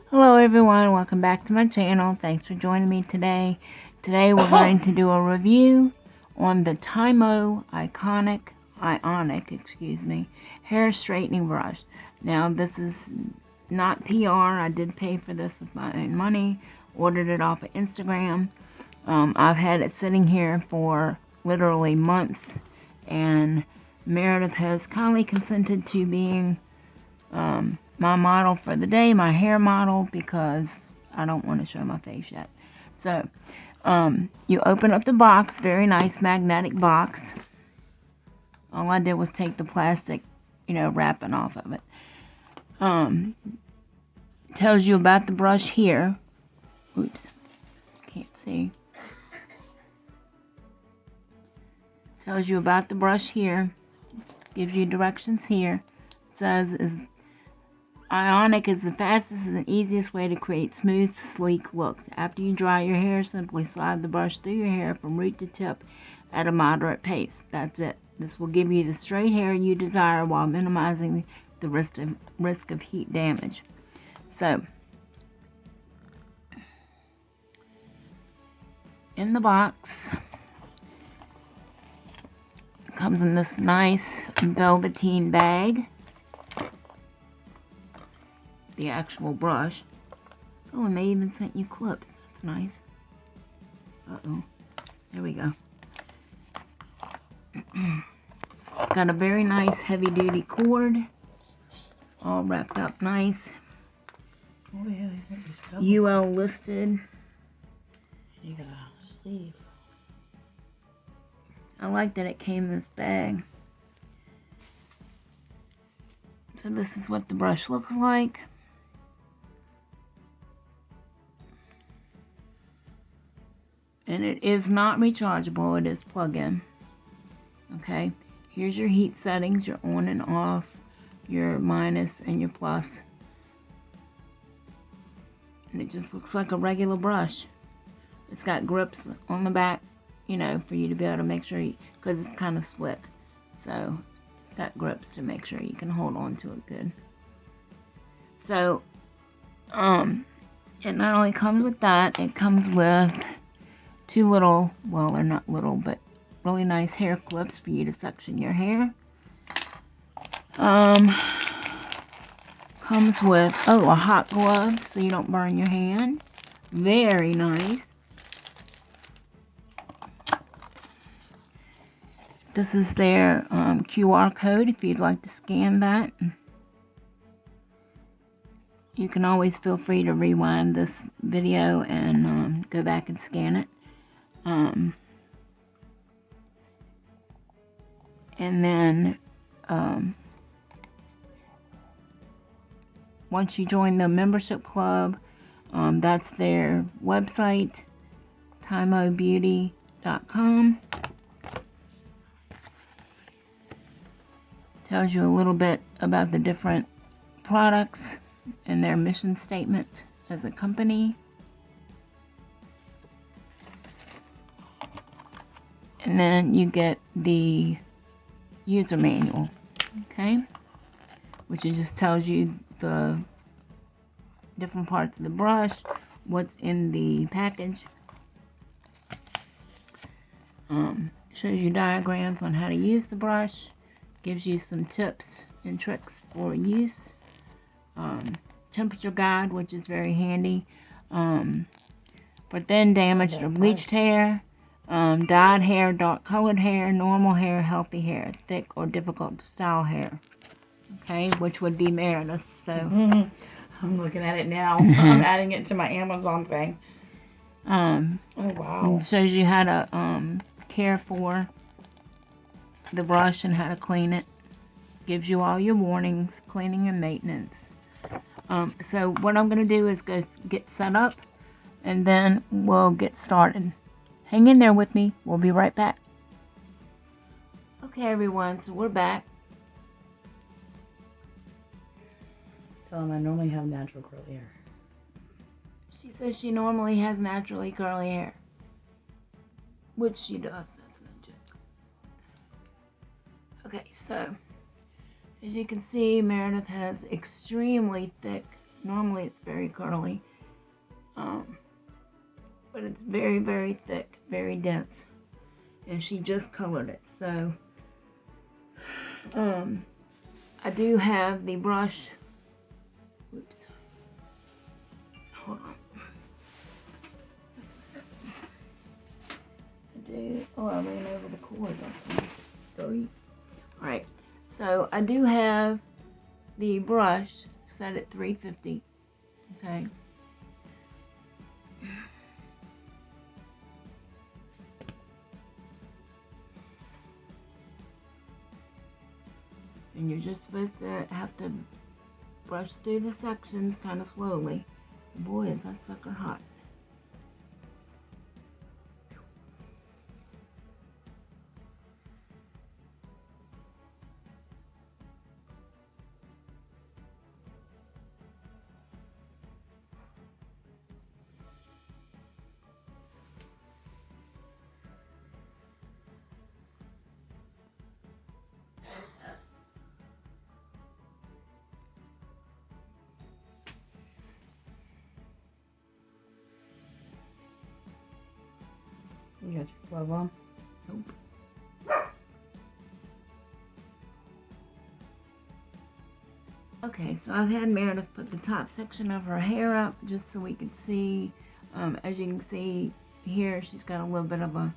Hello everyone, welcome back to my channel. Thanks for joining me today. Today we're going to do a review on the Tymo Ionic hair straightening brush. Now this is not PR. I did pay for this with my own money. Ordered it off of Instagram. I've had it sitting here for literally months, and Meredith has kindly consented to being my model for the day, my hair model, because I don't want to show my face yet. So, you open up the box, very nice magnetic box. All I did was take the plastic, wrapping off of it. Tells you about the brush here. Oops, can't see. Tells you about the brush here. Gives you directions here. It says Ionic is the fastest and easiest way to create smooth, sleek looks. After you dry your hair, simply slide the brush through your hair from root to tip at a moderate pace. That's it. This will give you the straight hair you desire while minimizing the risk of heat damage. So, in the box, it comes in this nice velveteen bag. The actual brush. Oh, and they even sent you clips. That's nice. Uh-oh. There we go. It's got a very nice heavy-duty cord. All wrapped up nice. Oh yeah, UL listed. You got a sleeve. I like that it came in this bag. So this is what the brush looks like. And it is not rechargeable, it is plug-in. Okay, here's your heat settings, your on and off, your minus and your plus. And it just looks like a regular brush. It's got grips on the back, for you to be able to make sure because it's kind of slick. So it's got grips to make sure you can hold on to it good. So, it not only comes with that, it comes with two little, well, they're not little, but really nice hair clips for you to section your hair. Comes with, a hot glove so you don't burn your hand. Very nice. This is their QR code if you'd like to scan that. You can always feel free to rewind this video and go back and scan it. And then once you join the membership club, that's their website, tymobeauty.com. Tells you a little bit about the different products and their mission statement as a company. And then you get the user manual, okay? Which it just tells you the different parts of the brush, what's in the package. Shows you diagrams on how to use the brush. Gives you some tips and tricks for use. Temperature guide, which is very handy. For thin, damaged, or bleached hair. Dyed hair, dark colored hair, normal hair, healthy hair, thick or difficult to style hair. Okay, which would be Meredith. So I'm looking at it now. I'm adding it to my Amazon thing. Oh wow! It shows you how to care for the brush and how to clean it. Gives you all your warnings, cleaning and maintenance. So what I'm going to do is go get set up, and then we'll get started. Hang in there with me. We'll be right back. Okay, everyone, so we're back. Tell them I normally have natural curly hair. She says she normally has naturally curly hair. Which she does. That's no joke. Okay, so as you can see, Meredith has extremely thick Normally it's very curly, but it's very, very thick, very dense. And she just colored it. So I do have the brush. Oops. Hold on. I ran over the cord. Alright, so I do have the brush set at 350. Okay. And you're just supposed to have to brush through the sections kind of slowly. Boy, is that sucker hot. You got your glove on? Nope. Okay, so I've had Meredith put the top section of her hair up just so we could see. As you can see here, she's got a little bit of a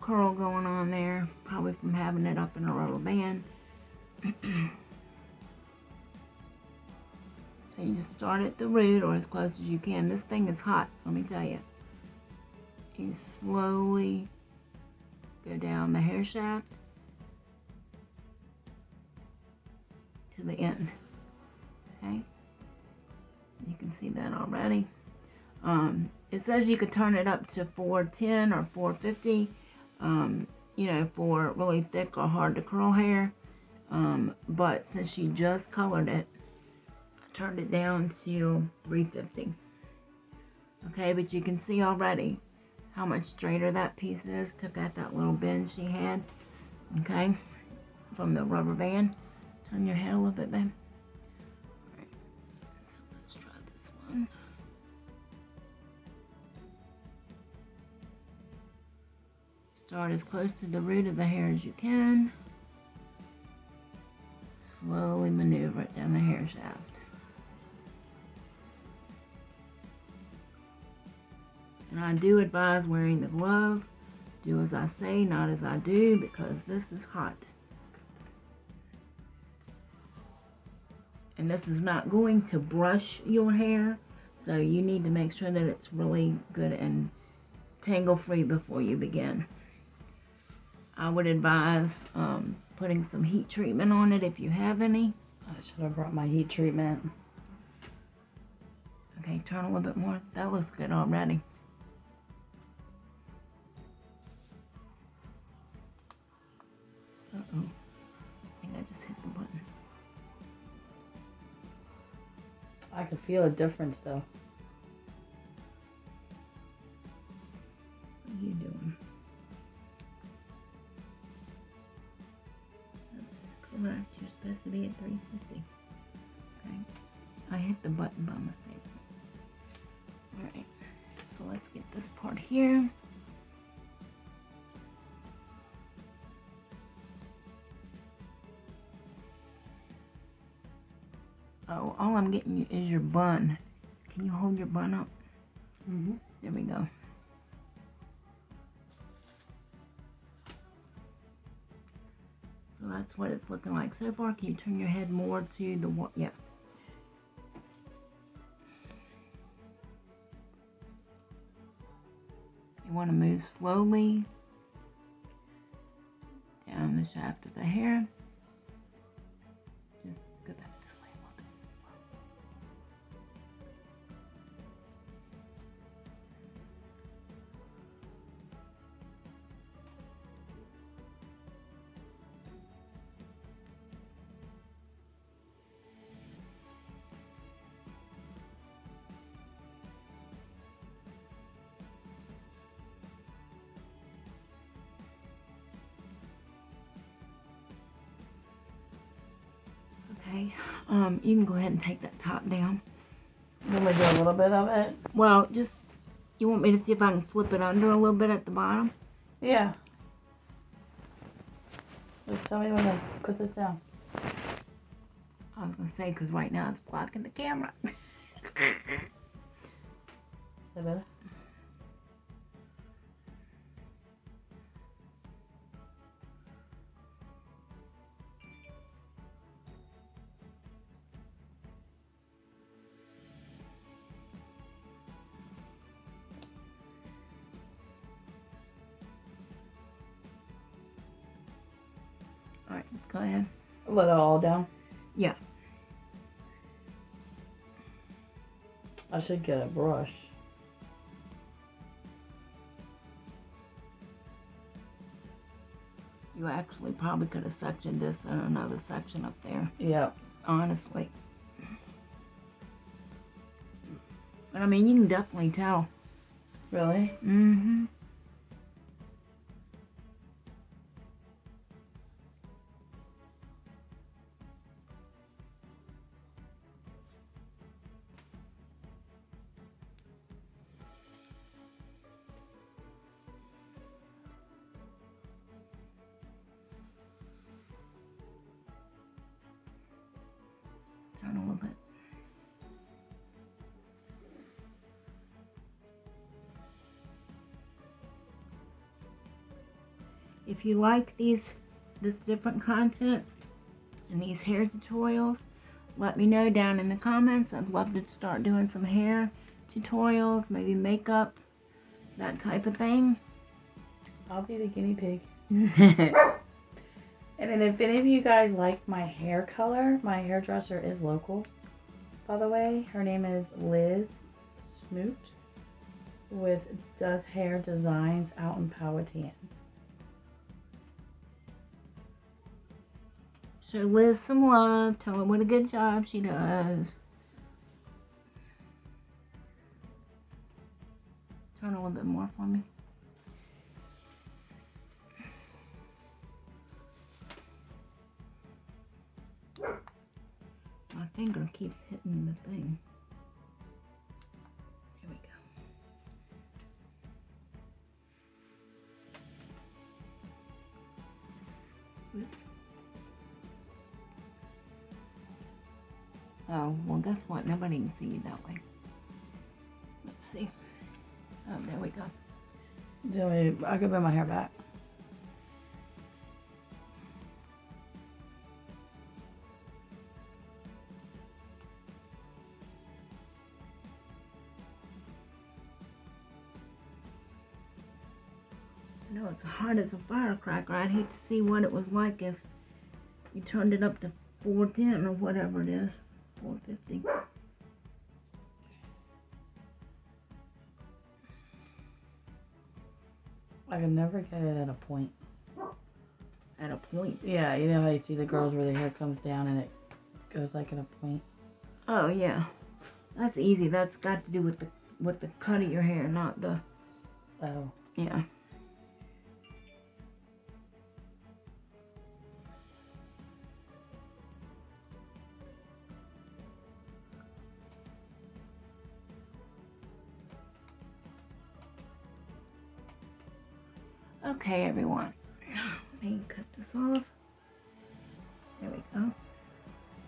curl going on there, probably from having it up in a rubber band. So you just start at the root or as close as you can. This thing is hot, let me tell you. You slowly go down the hair shaft to the end. Okay, you can see that already. It says you could turn it up to 410 or 450, you know, for really thick or hard to curl hair. But since she just colored it, I turned it down to 350. Okay, but you can see already how much straighter that piece is. Took out that little bend she had, okay, from the rubber band. Turn your head a little bit, babe. Alright, so let's try this one. Start as close to the root of the hair as you can. Slowly maneuver it down the hair shaft. And I do advise wearing the glove. Do as I say, not as I do, because this is hot. And this is not going to brush your hair, so you need to make sure that it's really good and tangle free before you begin. I would advise putting some heat treatment on it if you have any. I should have brought my heat treatment. Okay, turn a little bit more. That looks good already. Uh-oh. I think I just hit the button. I could feel a difference though. What are you doing? That's correct. You're supposed to be at 350. Okay. I hit the button by mistake. Alright. So let's get this part here. Oh, all I'm getting is your bun. Can you hold your bun up? Mm-hmm. There we go. So that's what it's looking like so far. Can you turn your head more to the one? Yeah. You want to move slowly down the shaft of the hair. Just go back this way a little bit. Okay, you can go ahead and take that top down. me to do a little bit of it? Well, just, you want me to see if I can flip it under a little bit at the bottom? Yeah. Just tell me when to put this down. I was going to say, because right now it's blocking the camera. Is that better? Alright, go ahead. Let it all down? Yeah. I should get a brush. You actually probably could have sectioned this in another section up there. Yep. Honestly. But I mean, you can definitely tell. Really? Mm-hmm. Turn a little bit. If you like this different content and these hair tutorials, let me know down in the comments. I'd love to start doing some hair tutorials, maybe makeup, that type of thing. I'll be the guinea pig. And then if any of you guys like my hair color, my hairdresser is local, by the way. Her name is Liz Smoot with Does Hair Designs out in Powhatan. Show Liz some love. Tell her what a good job she does. Turn a little bit more for me. My finger keeps hitting the thing. There we go. Oops. Oh, well, guess what? Nobody can see you that way. Let's see. Oh, there we go. I could bring my hair back. I know it's hot as a firecracker. I'd hate to see what it was like if you turned it up to 410 or whatever it is. 450. I can never get it at a point. At a point? Yeah, you know how you see the girls where the hair comes down and it goes like at a point? Oh, yeah. That's easy. That's got to do with the cut of your hair, not the... Oh. Yeah. Okay, everyone. Let me cut this off. There we go.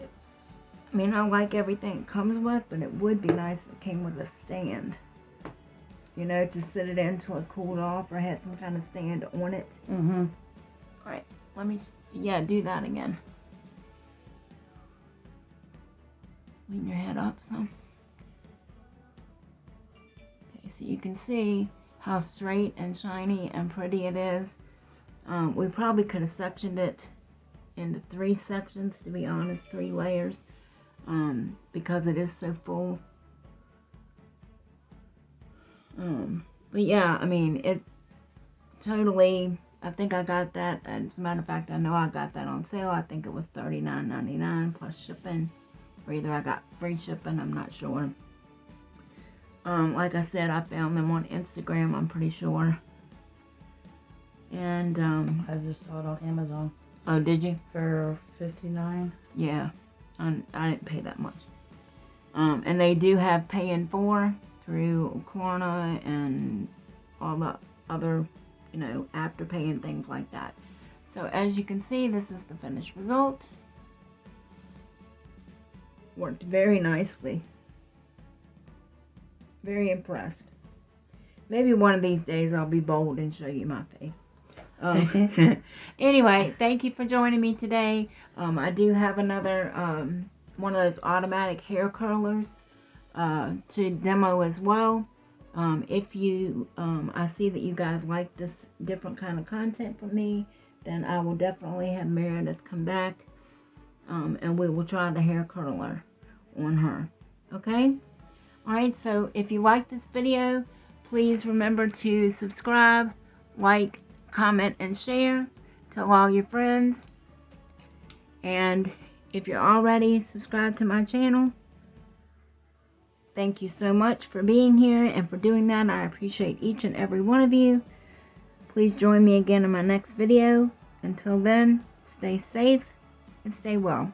I mean, I like everything it comes with, but it would be nice if it came with a stand. You know, to sit it in till it cooled off or had some kind of stand on it. Mm-hmm. Alright, let me, yeah, do that again. Lean your head up some. Okay, so you can see how straight and shiny and pretty it is. We probably could have sectioned it into 3 sections, to be honest, 3 layers, because it is so full. But yeah, I mean, it totally, I think I got that, as a matter of fact, I know I got that on sale. I think it was $39.99 plus shipping, or either I got free shipping, I'm not sure. Like I said, I found them on Instagram, I'm pretty sure. And, I just saw it on Amazon. Oh, did you? For $59. Yeah, I didn't pay that much. And they do have pay in 4 through Klarna and all the other, you know, Afterpay and things like that. So as you can see, this is the finished result. Worked very nicely. Very impressed. Maybe one of these days I'll be bold and show you my face. Anyway, thank you for joining me today. I do have another one of those automatic hair curlers to demo as well. If you I see that you guys like this different kind of content from me, then I will definitely have Meredith come back, and we will try the hair curler on her. Okay? Alright, so if you like this video, please remember to subscribe, like, comment, and share. Tell all your friends. And if you're already subscribed to my channel, thank you so much for being here and for doing that. I appreciate each and every one of you. Please join me again in my next video. Until then, stay safe and stay well.